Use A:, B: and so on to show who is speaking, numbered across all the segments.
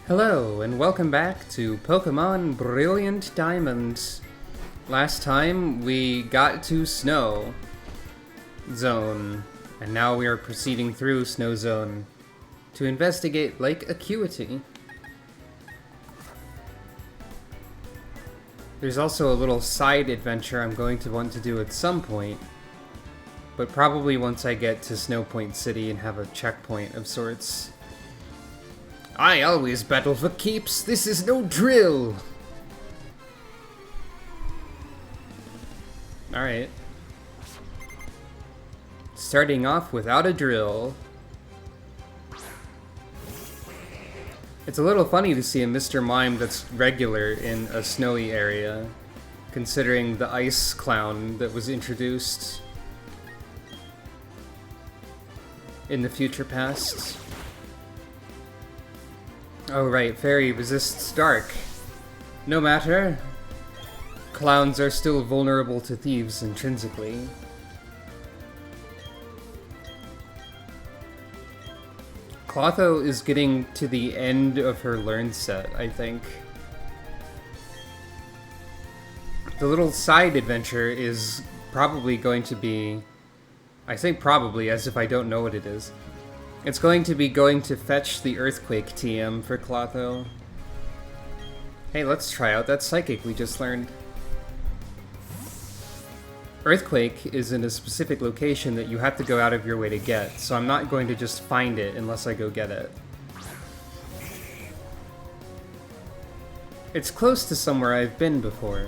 A: Hello, and welcome back to Pokemon Brilliant Diamond. Last time we got to Snow Zone, and now we are proceeding through Snow Zone to investigate Lake Acuity. There's also a little side adventure I'm going to want to do at some point, but probably once I get to Snow Point City and have a checkpoint of sorts. I always battle for keeps. This is no drill. Alright. Starting off without a drill. It's a little funny to see a Mr. Mime that's regular in a snowy area, considering the ice clown that was introduced in the future past. Oh right, Fairy resists dark. No matter. Clowns are still vulnerable to thieves intrinsically. Clotho is getting to the end of her learn set, I think. The little side adventure is probably going to be... I say probably as if I don't know what it is. It's going to be going to fetch the Earthquake TM for Clotho. Hey, let's try out that Psychic we just learned. Earthquake is in a specific location that you have to go out of your way to get, so I'm not going to just find it unless I go get it. It's close to somewhere I've been before,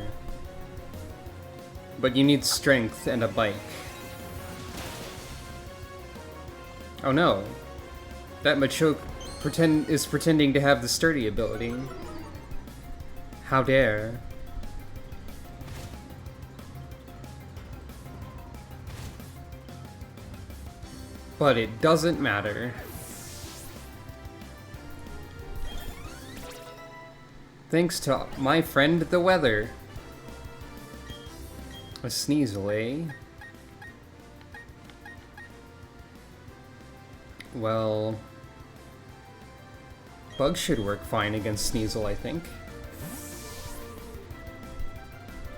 A: but you need strength and a bike. Oh no. That Machoke is pretending to have the sturdy ability. How dare. But it doesn't matter. Thanks to my friend the weather. A Sneasel, eh? Well... Bug should work fine against Sneasel, I think.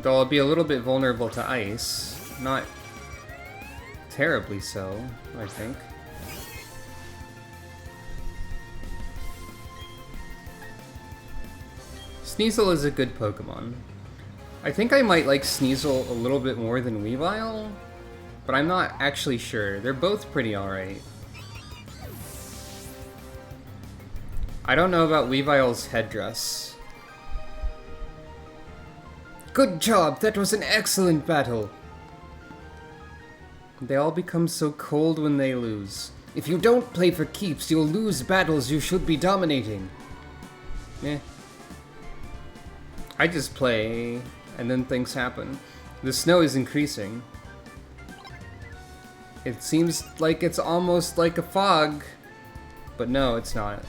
A: Though I'll be a little bit vulnerable to ice. Not terribly so, I think. Sneasel is a good Pokemon. I think I might like Sneasel a little bit more than Weavile, but I'm not actually sure. They're both pretty alright. I don't know about Weavile's headdress. Good job! That was an excellent battle! They all become so cold when they lose. If you don't play for keeps, you'll lose battles you should be dominating. Eh. I just play, and then things happen. The snow is increasing. It seems like it's almost like a fog, but no, it's not.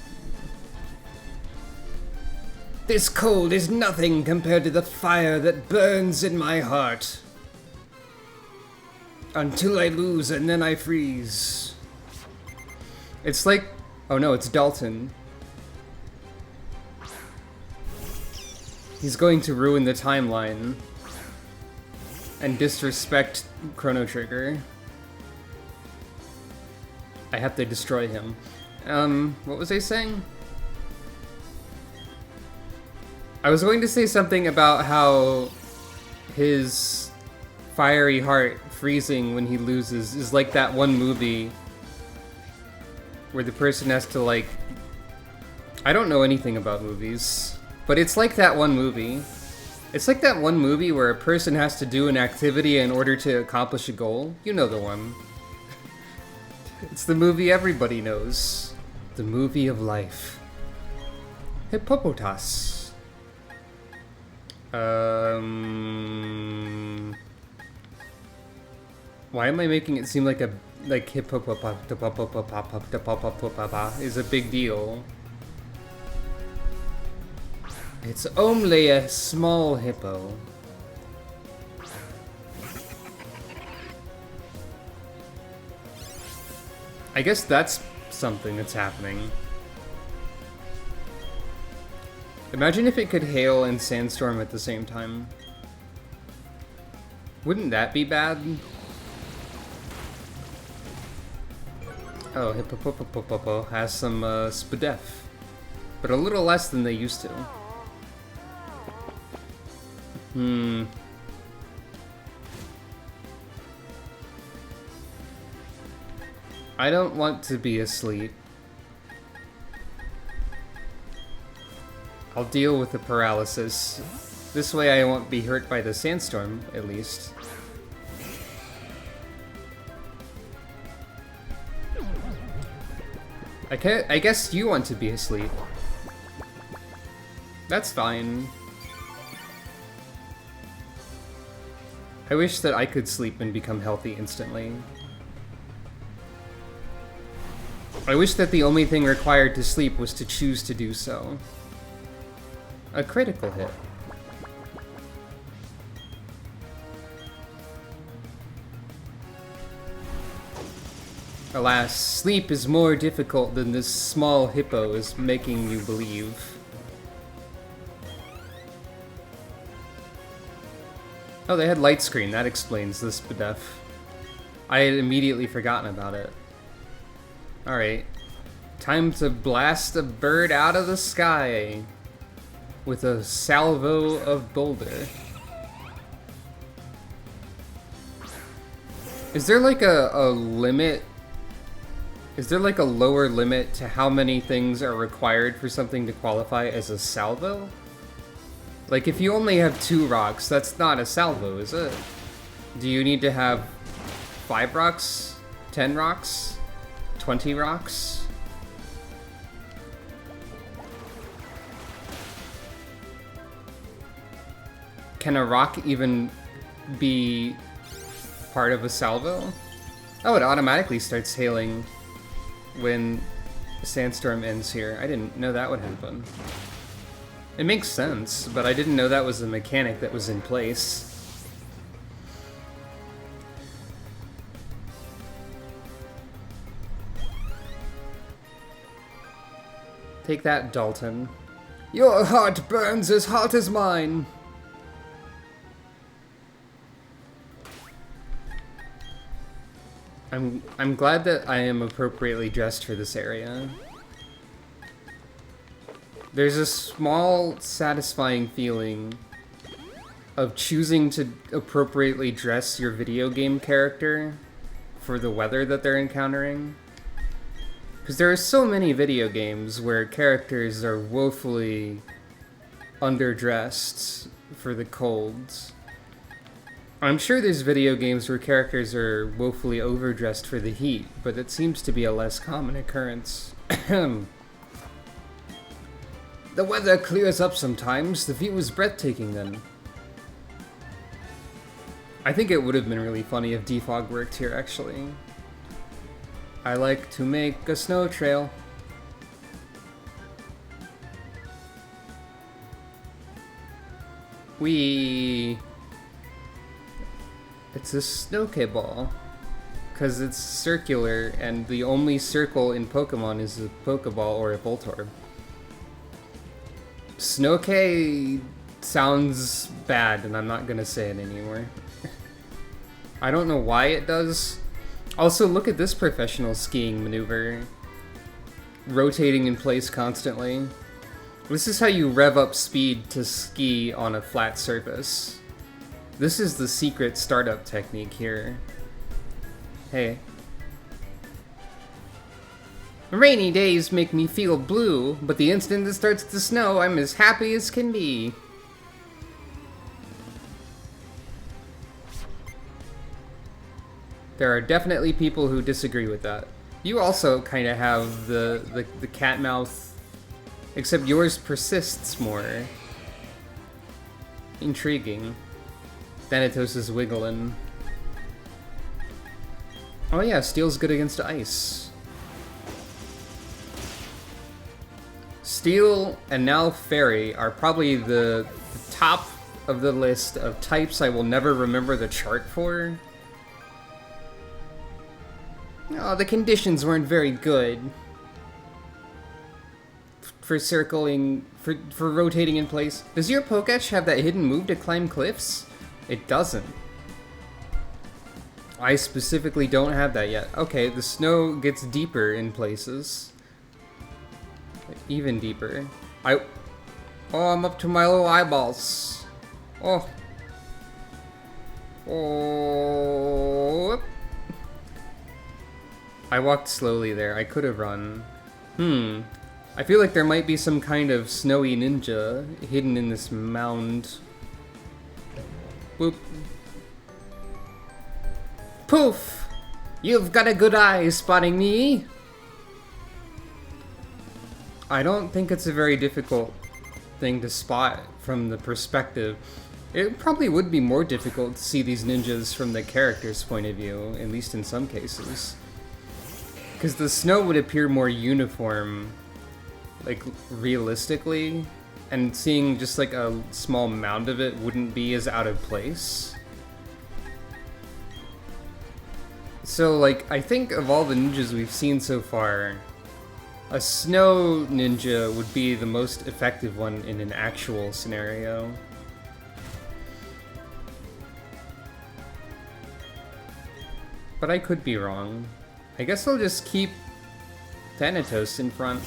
A: This cold is nothing compared to the fire that burns in my heart. Until I lose and then I freeze. It's like... Oh no, it's Dalton. He's going to ruin the timeline. And disrespect Chrono Trigger. I have to destroy him. What was I saying? I was going to say something about how his fiery heart freezing when he loses is like that one movie where the person has to, like... I don't know anything about movies, but it's like that one movie. It's like that one movie where a person has to do an activity in order to accomplish a goal. You know the one. It's the movie everybody knows. The movie of life. Hippopotas. Why am I making it seem like hippopopapa is a big deal? It's only a small hippo. I guess that's something that's happening. Imagine if it could hail and sandstorm at the same time. Wouldn't that be bad? Oh, Hippopopopopo has some Spadef, but a little less than they used to. I don't want to be asleep. I'll deal with the paralysis. This way I won't be hurt by the sandstorm, at least. I guess you want to be asleep. That's fine. I wish that I could sleep and become healthy instantly. I wish that the only thing required to sleep was to choose to do so. A critical hit. Alas, sleep is more difficult than this small hippo is making you believe. Oh, they had light screen. That explains this Spadef. I had immediately forgotten about it. Alright. Time to blast a bird out of the sky with a salvo of boulder. Is there like a limit? Is there like a lower limit to how many things are required for something to qualify as a salvo? Like if you only have 2 rocks, that's not a salvo, is it? Do you need to have 5 rocks? 10 rocks? 20 rocks? Can a rock even be part of a salvo? Oh, it automatically starts hailing when the sandstorm ends here. I didn't know that would happen. It makes sense, but I didn't know that was a mechanic that was in place. Take that, Dalton. Your heart burns as hot as mine! I'm glad that I am appropriately dressed for this area. There's a small, satisfying feeling of choosing to appropriately dress your video game character for the weather that they're encountering. Because there are so many video games where characters are woefully underdressed for the colds. I'm sure there's video games where characters are woefully overdressed for the heat, but it seems to be a less common occurrence. The weather clears up sometimes, the view is breathtaking then. I think it would have been really funny if Defog worked here, actually. I like to make a snow trail. It's a Snow-K-Ball. Because it's circular, and the only circle in Pokemon is a Pokeball or a Voltorb. Snow-K sounds bad, and I'm not gonna say it anymore. I don't know why it does. Also, look at this professional skiing maneuver. Rotating in place constantly. This is how you rev up speed to ski on a flat surface. This is the secret startup technique here. Hey. Rainy days make me feel blue, but the instant it starts to snow, I'm as happy as can be. There are definitely people who disagree with that. You also kind of have the cat mouth, except yours persists more. Intriguing. Thanatos is wiggling. Oh yeah, Steel's good against ice. Steel and now Fairy are probably the top of the list of types I will never remember the chart for. Oh, the conditions weren't very good. for circling, for rotating in place. Does your Poketch have that hidden move to climb cliffs? It doesn't. I specifically don't have that yet. Okay, the snow gets deeper in places. Even deeper. Oh, I'm up to my little eyeballs. Oh. Oh. I walked slowly there. I could have run. I feel like there might be some kind of snowy ninja hidden in this mound. Boop. Poof! You've got a good eye spotting me! I don't think it's a very difficult thing to spot from the perspective. It probably would be more difficult to see these ninjas from the character's point of view, at least in some cases. Because the snow would appear more uniform, like, realistically, and seeing just like a small mound of it wouldn't be as out of place. So, like, I think of all the ninjas we've seen so far, a snow ninja would be the most effective one in an actual scenario. But I could be wrong. I guess I'll just keep Thanatos in front.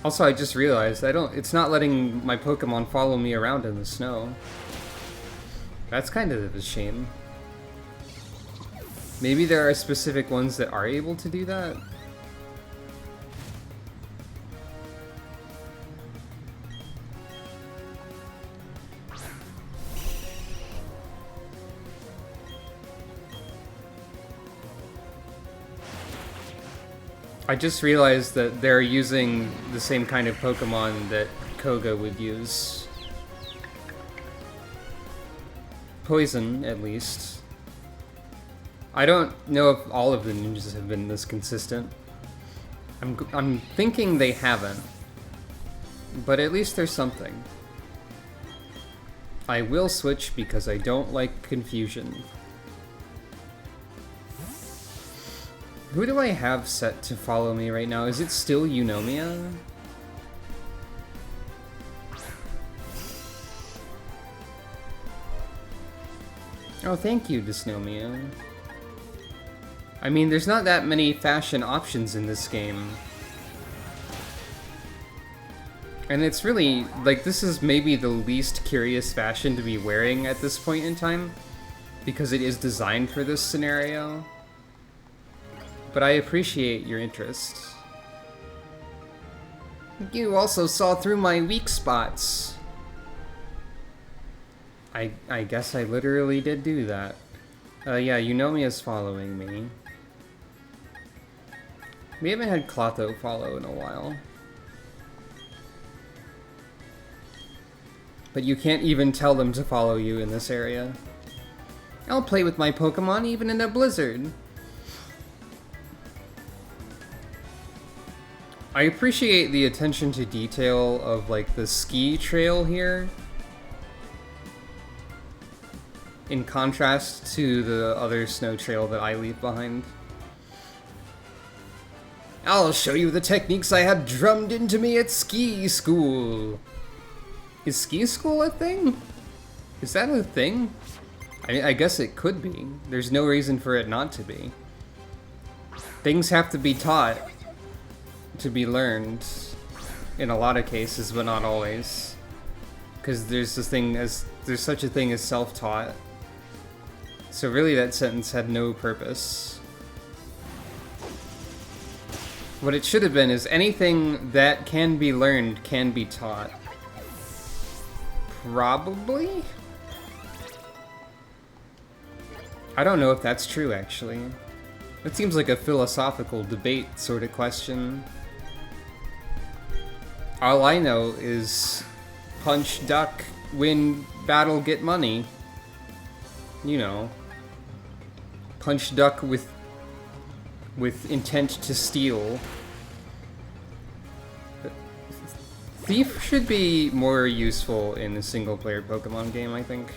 A: Also, I just realized it's not letting my Pokemon follow me around in the snow. That's kind of a shame. Maybe there are specific ones that are able to do that? I just realized that they're using the same kind of Pokemon that Koga would use. Poison, at least. I don't know if all of the ninjas have been this consistent. I'm thinking they haven't. But at least there's something. I will switch because I don't like confusion. Who do I have set to follow me right now? Is it still Eunomia? Oh, thank you, Dysnomia. I mean, there's not that many fashion options in this game. And it's really, like, this is maybe the least curious fashion to be wearing at this point in time, because it is designed for this scenario. But I appreciate your interest. You also saw through my weak spots. I guess I literally did do that. Yeah, Eunomia's following me. We haven't had Clotho follow in a while. But you can't even tell them to follow you in this area. I'll play with my Pokemon even in a blizzard. I appreciate the attention to detail of, like, the ski trail here. In contrast to the other snow trail that I leave behind. I'll show you the techniques I had drummed into me at ski school. Is ski school a thing? Is that a thing? I guess it could be. There's no reason for it not to be. Things have to be taught to be learned in a lot of cases, but not always. Because there's such a thing as self-taught. So really that sentence had no purpose. What it should have been is anything that can be learned can be taught. Probably? I don't know if that's true, actually. It seems like a philosophical debate sort of question. All I know is punch, duck, win, battle, get money. You know. Punch, duck with intent to steal. Thief should be more useful in a single-player Pokemon game, I think.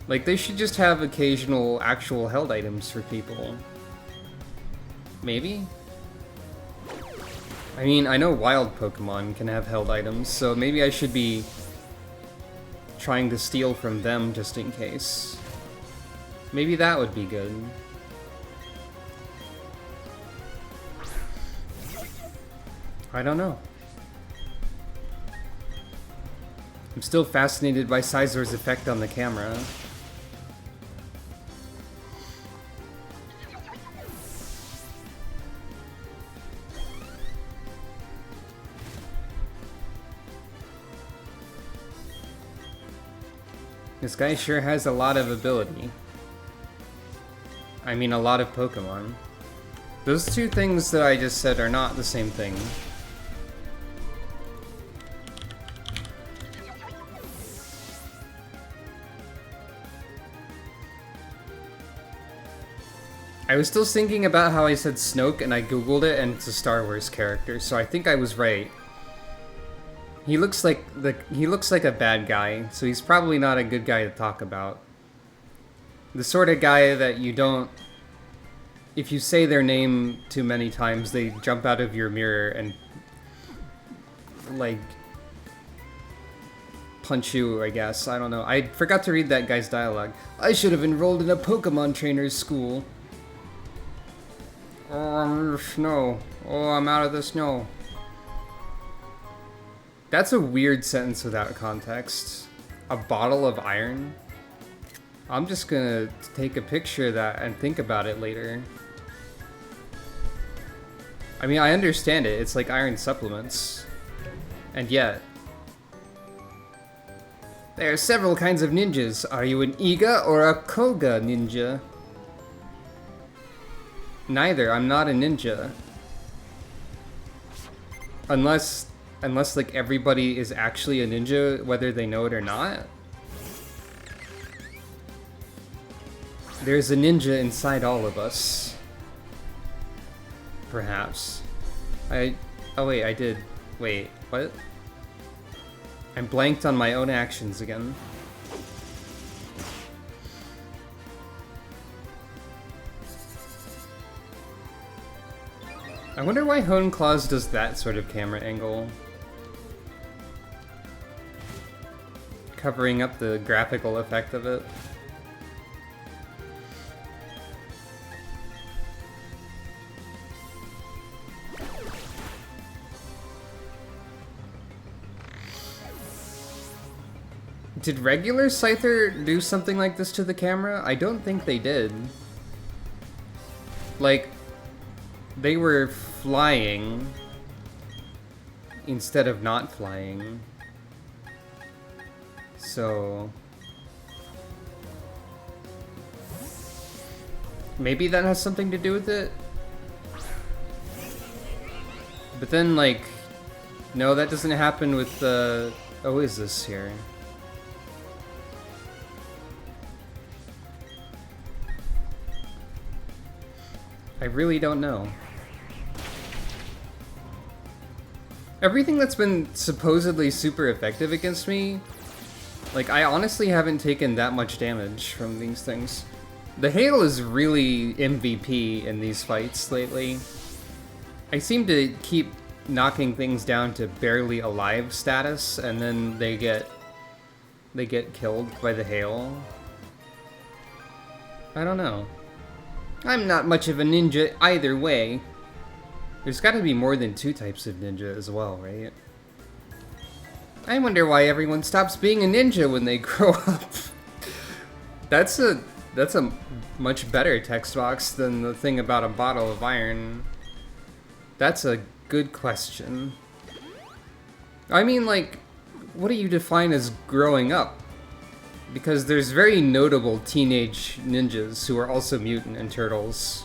A: Like, they should just have occasional actual held items for people. Maybe? I mean, I know wild Pokemon can have held items, so maybe I should be trying to steal from them just in case. Maybe that would be good. I don't know. I'm still fascinated by Sizor's effect on the camera. This guy sure has a lot of ability. I mean, a lot of Pokemon. Those two things that I just said are not the same thing. I was still thinking about how I said Snoke and I googled it and it's a Star Wars character, so I think I was right. He looks like a bad guy, so he's probably not a good guy to talk about. The sort of guy that you don't... If you say their name too many times, they jump out of your mirror and... like... punch you, I guess. I don't know. I forgot to read that guy's dialogue. I should have enrolled in a Pokemon trainer's school. Oh, I'm in the snow. Oh, I'm out of the snow. That's a weird sentence without context. A bottle of iron? I'm just gonna take a picture of that and think about it later. I mean, I understand it. It's like iron supplements. And yet... There are several kinds of ninjas. Are you an Iga or a Koga ninja? Neither. I'm not a ninja. Unless like everybody is actually a ninja, whether they know it or not. There's a ninja inside all of us. Perhaps. Oh wait, I did. Wait, what? I'm blanked on my own actions again. I wonder why Hone Claws does that sort of camera angle. Covering up the graphical effect of it. Did regular Scyther do something like this to the camera? I don't think they did. Like, they were flying instead of not flying. So... maybe that has something to do with it? But then, like... no, that doesn't happen with the... oh, is this here? I really don't know. Everything that's been supposedly super effective against me, like, I honestly haven't taken that much damage from these things. The hail is really MVP in these fights lately. I seem to keep knocking things down to barely alive status, and then they get killed by the hail. I don't know. I'm not much of a ninja either way. There's gotta be more than two types of ninja as well, right? I wonder why everyone stops being a ninja when they grow up. That's a much better text box than the thing about a bottle of iron. That's a good question. I mean, like, what do you define as growing up? Because there's very notable teenage ninjas who are also mutant and turtles.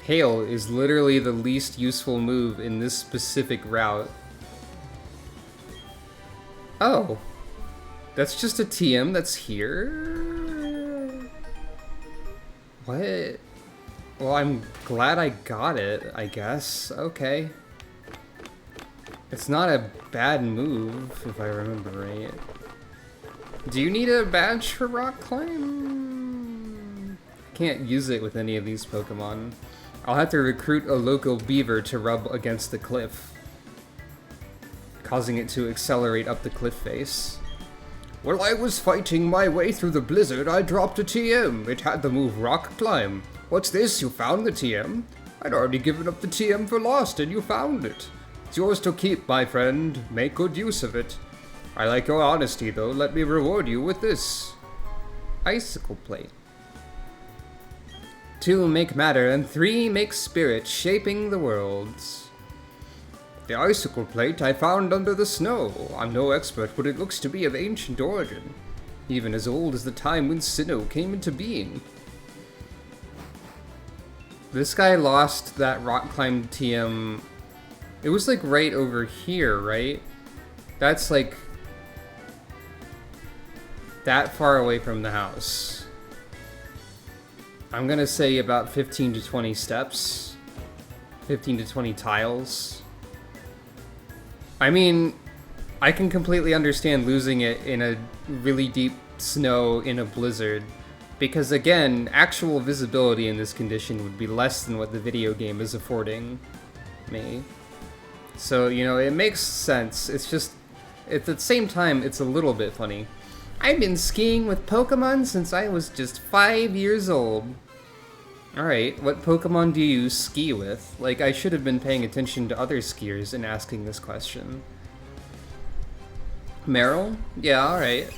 A: Hail is literally the least useful move in this specific route. Oh. That's just a TM that's here? What? Well, I'm glad I got it, I guess. Okay. It's not a bad move, if I remember right. Do you need a badge for rock climb? can't use it with any of these Pokemon. I'll have to recruit a local beaver to rub against the cliff, causing it to accelerate up the cliff face. While I was fighting my way through the blizzard, I dropped a TM. It had the move Rock Climb. What's this? You found the TM? I'd already given up the TM for lost, and you found it. It's yours to keep, my friend. Make good use of it. I like your honesty, though. Let me reward you with this. Icicle Plate. 2 make matter, and 3 make spirit, shaping the worlds. The Icicle Plate I found under the snow. I'm no expert, but it looks to be of ancient origin. Even as old as the time when Sinnoh came into being. This guy lost that Rock Climb TM. It was like right over here, right? That's like that far away from the house. I'm gonna say about 15 to 20 steps. 15 to 20 tiles. I mean, I can completely understand losing it in a really deep snow in a blizzard. Because again, actual visibility in this condition would be less than what the video game is affording me. So, you know, it makes sense. It's just, at the same time, it's a little bit funny. I've been skiing with Pokemon since I was just 5 years old. Alright, what Pokemon do you ski with? Like, I should have been paying attention to other skiers and asking this question. Meryl? Yeah, alright.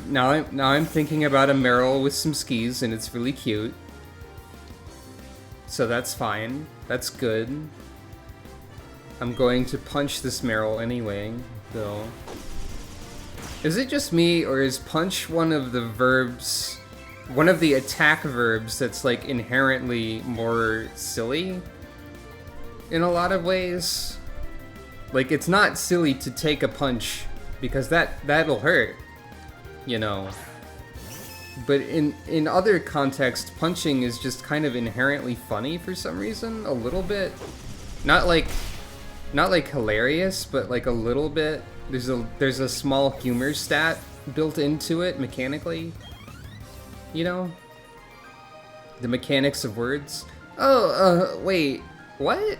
A: Now I'm thinking about a Meryl with some skis, and it's really cute. So that's fine. That's good. I'm going to punch this Meryl anyway, though. Is it just me, or is punch one of the verbs... one of the attack verbs that's like inherently more silly in a lot of ways? Like, it's not silly to take a punch because that'll hurt, you know. But in other contexts, punching is just kind of inherently funny for some reason, a little bit. Not like hilarious, but like a little bit. There's a small humor stat built into it mechanically. You know? The mechanics of words. Oh, wait. What?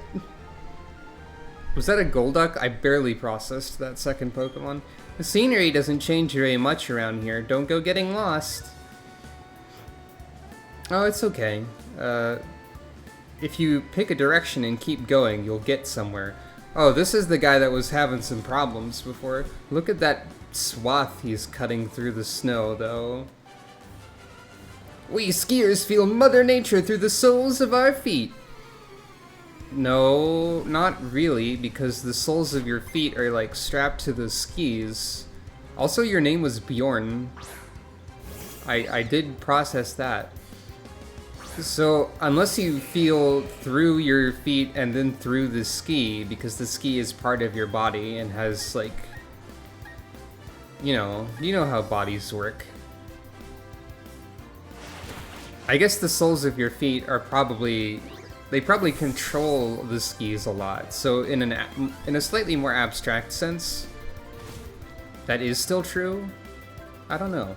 A: Was that a Golduck? I barely processed that second Pokemon. The scenery doesn't change very much around here. Don't go getting lost. Oh, it's okay. If you pick a direction and keep going, you'll get somewhere. Oh, this is the guy that was having some problems before. Look at that swath he's cutting through the snow, though. We skiers feel Mother Nature through the soles of our feet. No, not really, because the soles of your feet are like strapped to the skis. Also, your name was Bjorn. I did process that. So, unless you feel through your feet and then through the ski, because the ski is part of your body and has like, you know how bodies work. I guess the soles of your feet are probably control the skis a lot. So in a slightly more abstract sense, that is still true. I don't know.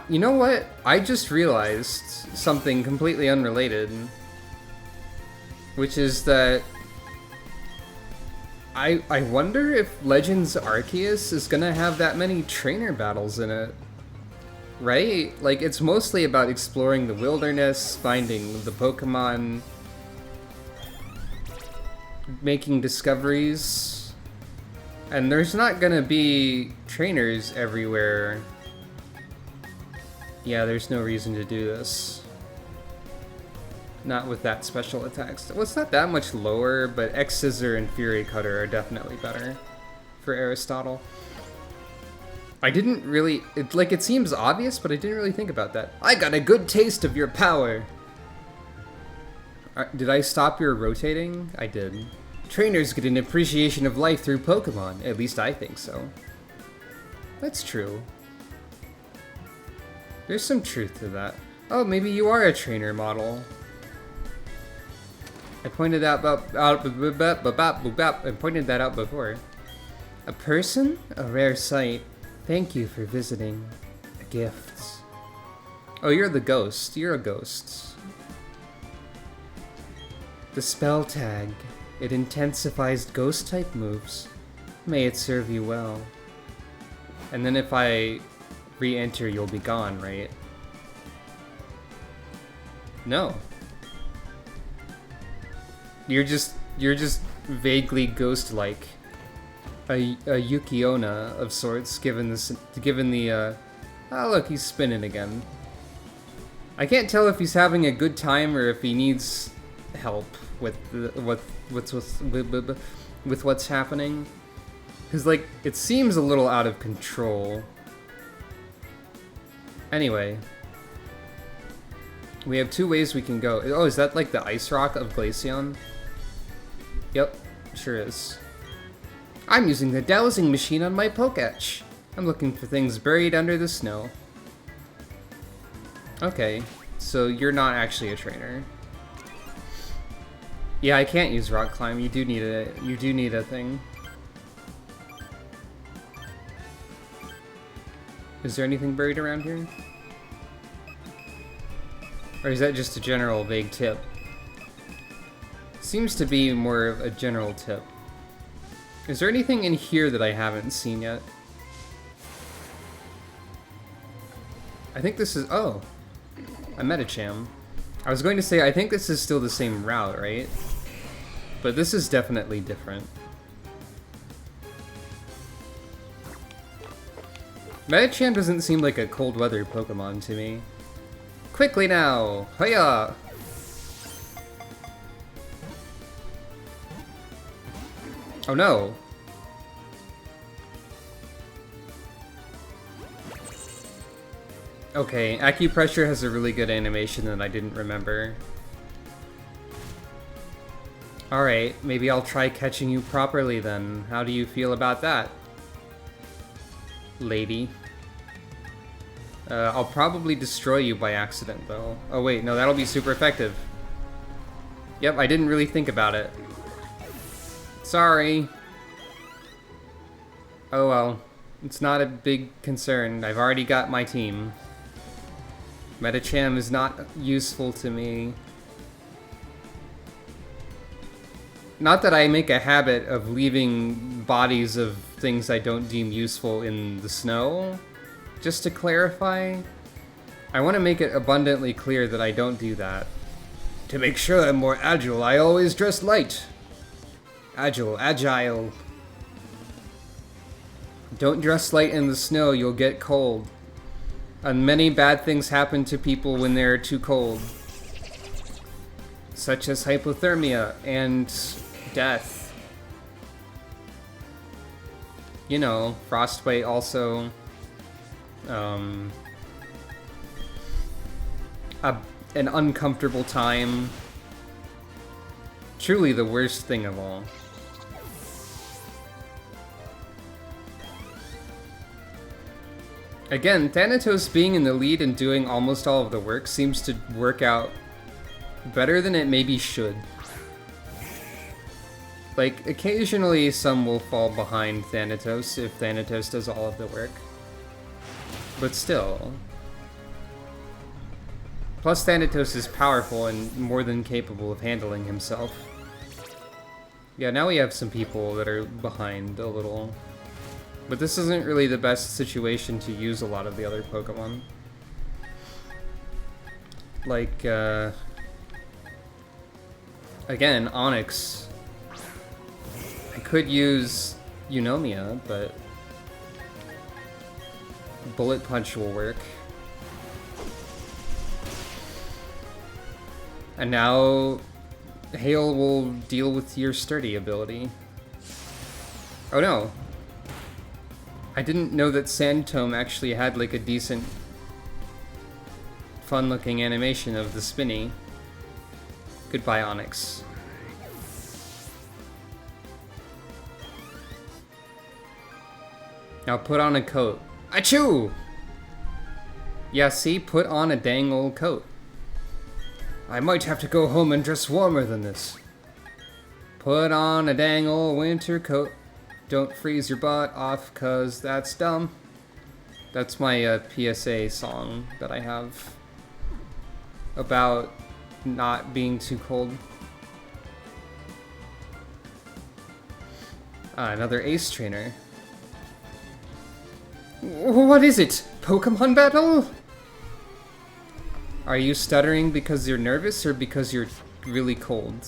A: You know what? I just realized something completely unrelated, which is that I wonder if Legends Arceus is gonna have that many trainer battles in it. Right? Like, it's mostly about exploring the wilderness, finding the Pokemon, making discoveries, and there's not gonna be trainers everywhere. Yeah, there's no reason to do this. Not with that special attacks. Well, it's not that much lower, but X-Scissor and Fury Cutter are definitely better for Aristotle. I didn't really... It seems obvious, but I didn't really think about that. I got a good taste of your power! Did I stop your rotating? I did. Trainers get an appreciation of life through Pokemon. At least I think so. That's true. There's some truth to that. Oh, maybe you are a trainer model. I pointed that out before. A person? A rare sight. Thank you for visiting. A gift. Oh, you're the ghost. You're a ghost. The spell tag. It intensifies ghost-type moves. May it serve you well. And then if I re-enter, you'll be gone, right? No. You're just vaguely ghost-like. A Yukiona of sorts, given the oh look, he's spinning again. I can't tell if he's having a good time or if he needs help with what's happening. Cause like it seems a little out of control. Anyway, we have two ways we can go. Oh, is that like the ice rock of Glaceon? Yep, sure is. I'm using the dowsing machine on my Poketch. I'm looking for things buried under the snow. Okay, so you're not actually a trainer. Yeah, I can't use Rock Climb. You do need a thing. Is there anything buried around here? Or is that just a general vague tip? Seems to be more of a general tip. Is there anything in here that I haven't seen yet? I think this is... oh! A Medicham. I was going to say, I think this is still the same route, right? But this is definitely different. Medicham doesn't seem like a cold weather Pokemon to me. Quickly now! Hiya! Oh no! Okay, Acupressure has a really good animation that I didn't remember. Alright, maybe I'll try catching you properly then. How do you feel about that? Lady. I'll probably destroy you by accident though. Oh wait, no, that'll be super effective. Yep, I didn't really think about it. Sorry. Oh well, it's not a big concern. I've already got my team. Medicham is not useful to me. Not that I make a habit of leaving bodies of things I don't deem useful in the snow. Just to clarify, I want to make it abundantly clear that I don't do that. To make sure I'm more agile, I always dress light. Agile. Don't dress light in the snow, you'll get cold. And many bad things happen to people when they're too cold. Such as hypothermia and death. You know, frostbite also. An uncomfortable time. Truly the worst thing of all. Again, Thanatos being in the lead and doing almost all of the work seems to work out better than it maybe should. Like, occasionally some will fall behind Thanatos if Thanatos does all of the work. But still. Plus Thanatos is powerful and more than capable of handling himself. Yeah, now we have some people that are behind a little. But this isn't really the best situation to use a lot of the other Pokemon. Like, again, Onix. I could use Eunomia, but Bullet Punch will work. And now Hail will deal with your sturdy ability. Oh no. I didn't know that Sandtome actually had like a decent fun looking animation of the spinny. Goodbye, Onix. Now put on a coat. Achoo! Yeah, see? Put on a dang old coat. I might have to go home and dress warmer than this. Put on a dang old winter coat. Don't freeze your butt off, cause that's dumb. That's my PSA song that I have. about not being too cold. Ah, another Ace Trainer. What is it? Pokemon battle? Are you stuttering because you're nervous or because you're really cold?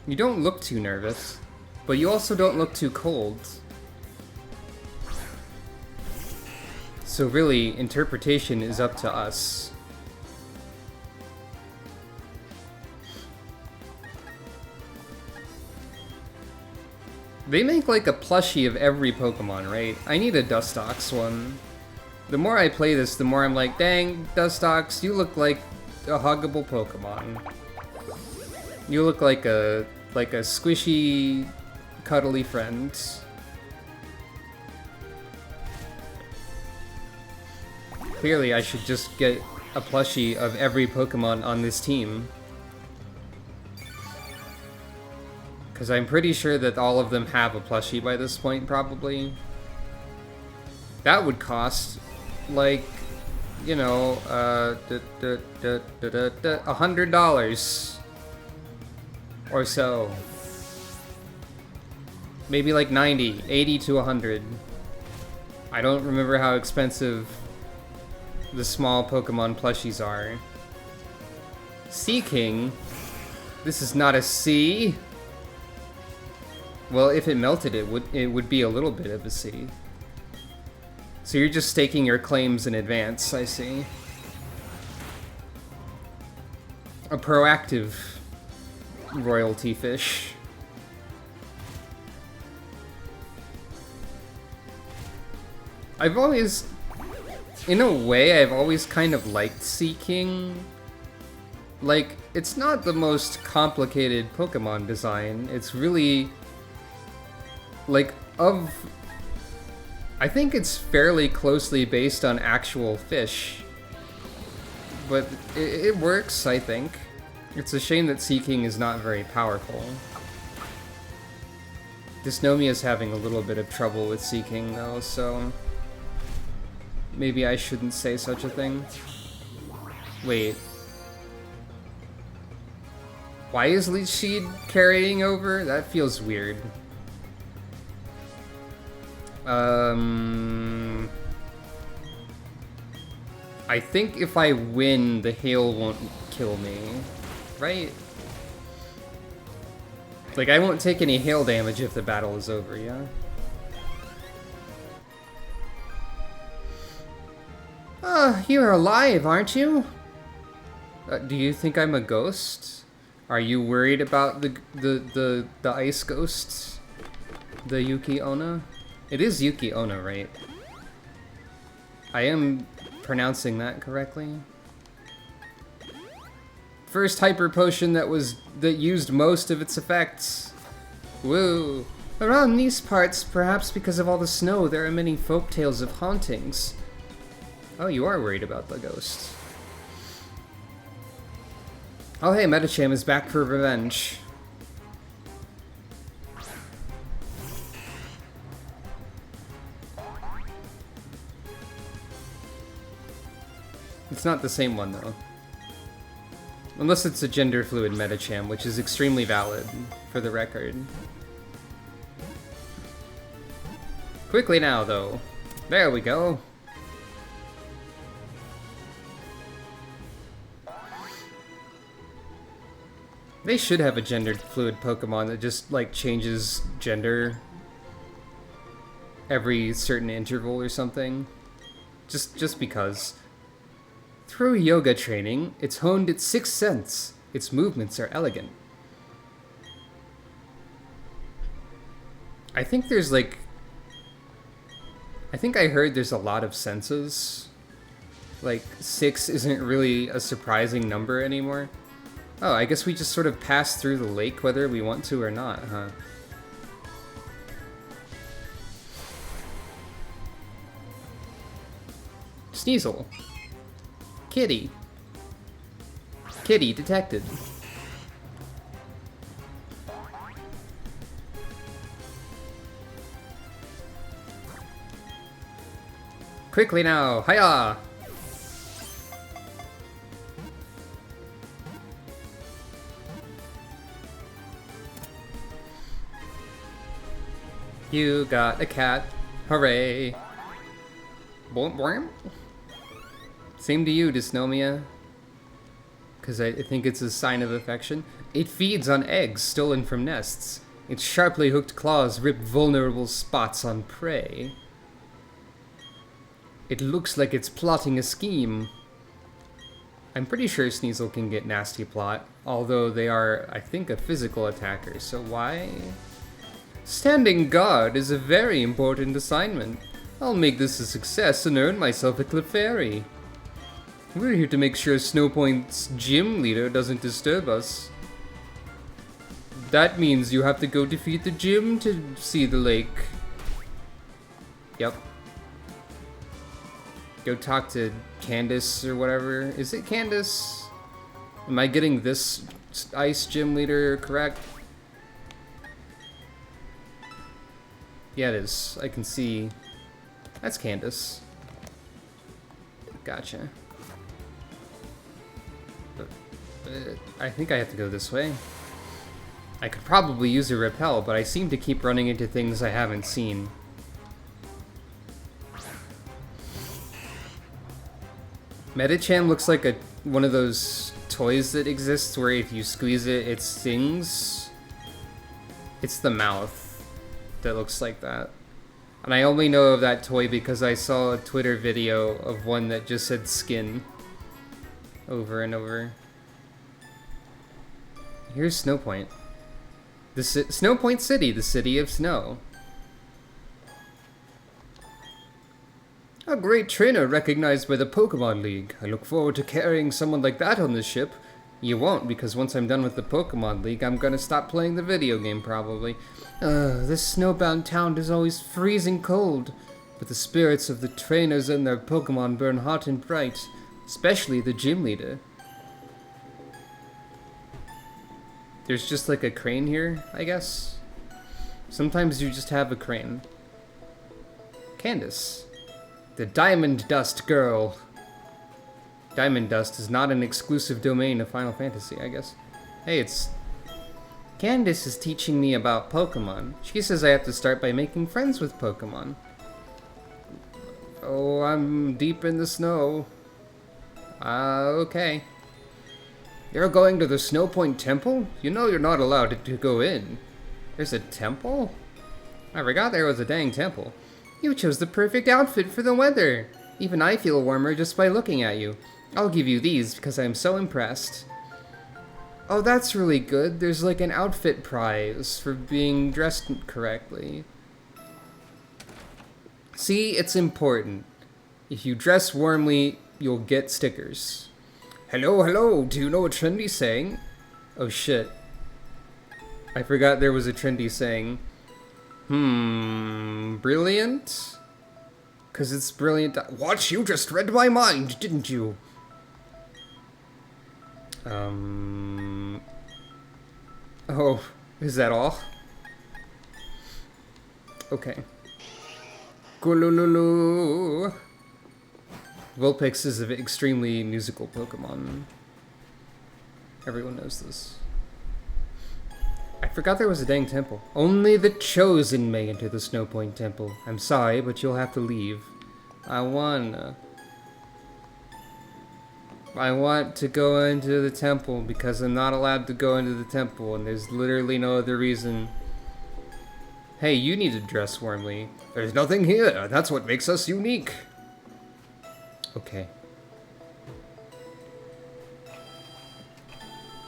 A: You don't look too nervous, but you also don't look too cold. So really, interpretation is up to us. They make like a plushie of every Pokemon, right? I need a Dustox one. The more I play this, the more I'm like, dang, Dustox, you look like a huggable Pokemon. You look like a squishy, cuddly friend. Clearly, I should just get a plushie of every Pokemon on this team. Because I'm pretty sure that all of them have a plushie by this point, probably. That would cost, like, you know, $100 or so. Maybe like 90, 80 to 100. I don't remember how expensive the small Pokemon plushies are. Seaking? This is not a sea. Well, if it melted, it would be a little bit of a sea. So you're just staking your claims in advance, I see. A proactive royalty fish. I've always, in a way, I've always kind of liked Seaking. Like, it's not the most complicated Pokemon design. It's really, like, I think it's fairly closely based on actual fish. But it works, I think. It's a shame that Seaking is not very powerful. Dysnomia's having a little bit of trouble with Seaking, though, so maybe I shouldn't say such a thing. Wait. Why is Leech Seed carrying over? That feels weird. I think if I win, the hail won't kill me, right? Like, I won't take any hail damage if the battle is over, yeah? Ah, you're alive, aren't you? Do you think I'm a ghost? Are you worried about the ice ghost? The Yuki Onna? It is Yuki Onna, right? I am pronouncing that correctly. First hyper potion that used most of its effects. Woo! Around these parts, perhaps because of all the snow, there are many folk tales of hauntings. Oh, you are worried about the ghost. Oh hey, Medicham is back for revenge. It's not the same one, though. Unless it's a gender-fluid Medicham, which is extremely valid, for the record. Quickly now, though. There we go. They should have a gender-fluid Pokemon that just, like, changes gender every certain interval or something. Just because. Through yoga training, it's honed its sixth sense. Its movements are elegant. I think there's like... I think I heard there's a lot of senses. Like, 6 isn't really a surprising number anymore. Oh, I guess we just sort of pass through the lake whether we want to or not, huh? Sneasel. Kitty. Kitty detected. Quickly now, hiya! You got a cat. Hooray. Boom, boom. Same to you, Dysnomia. Because I think it's a sign of affection. It feeds on eggs stolen from nests. Its sharply hooked claws rip vulnerable spots on prey. It looks like it's plotting a scheme. I'm pretty sure Sneasel can get nasty plot, although they are, I think, a physical attacker, so why? Standing guard is a very important assignment. I'll make this a success and earn myself a Clefairy. We're here to make sure Snowpoint's gym leader doesn't disturb us. That means you have to go defeat the gym to see the lake. Yep. Go talk to Candace or whatever. Is it Candace? Am I getting this ice gym leader correct? Yeah, it is. I can see. That's Candace. Gotcha. I think I have to go this way. I could probably use a repel, but I seem to keep running into things I haven't seen. Medicham looks like one of those toys that exists where if you squeeze it, it stings. It's the mouth that looks like that. And I only know of that toy because I saw a Twitter video of one that just said skin over and over. Here's Snowpoint. Snowpoint City, the city of snow. A great trainer recognized by the Pokemon League. I look forward to carrying someone like that on this ship. You won't, because once I'm done with the Pokemon League, I'm gonna stop playing the video game, probably. This snowbound town is always freezing cold, but the spirits of the trainers and their Pokemon burn hot and bright, especially the gym leader. There's just like a crane here, I guess? Sometimes you just have a crane. Candace. The Diamond Dust Girl. Diamond Dust is not an exclusive domain of Final Fantasy, I guess. Hey, it's... Candace is teaching me about Pokemon. She says I have to start by making friends with Pokemon. Oh, I'm deep in the snow. Okay. You're going to the Snowpoint Temple? You know you're not allowed to go in. There's a temple? I forgot there was a dang temple. You chose the perfect outfit for the weather. Even I feel warmer just by looking at you. I'll give you these because I'm so impressed. Oh, that's really good. There's like an outfit prize for being dressed correctly. See, it's important. If you dress warmly, you'll get stickers. Hello, hello, do you know a trendy saying? Oh shit. I forgot there was a trendy saying. Brilliant? Cause it's brilliant. What? You just read my mind, didn't you? Oh, is that all? Okay. Gulululu. Vulpix is an extremely musical Pokemon. Everyone knows this. I forgot there was a dang temple. Only the chosen may enter the Snowpoint Temple. I'm sorry, but you'll have to leave. I want to go into the temple because I'm not allowed to go into the temple, and there's literally no other reason. Hey, you need to dress warmly. There's nothing here. That's what makes us unique. Okay.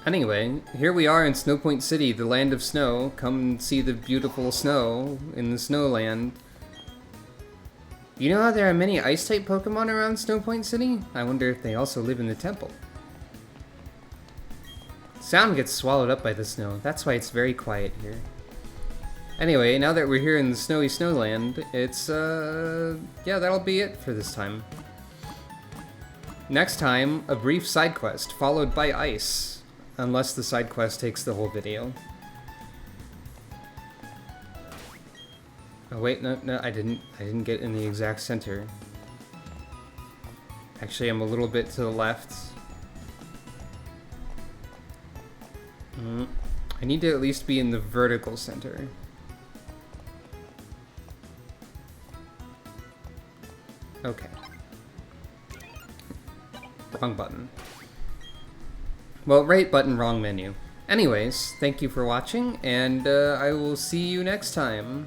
A: Anyway, here we are in Snowpoint City, the land of snow. Come and see the beautiful snow in the snowland. You know how there are many Ice-type Pokemon around Snowpoint City? I wonder if they also live in the temple. Sound gets swallowed up by the snow. That's why it's very quiet here. Anyway, now that we're here in the snowy snowland, it's, yeah, that'll be it for this time. Next time, a brief side quest, followed by ice. Unless the side quest takes the whole video. Oh wait, no, I didn't get in the exact center. Actually, I'm a little bit to the left. I need to at least be in the vertical center. Okay. Wrong button. Well, right button, wrong menu. Anyways, thank you for watching, and I will see you next time.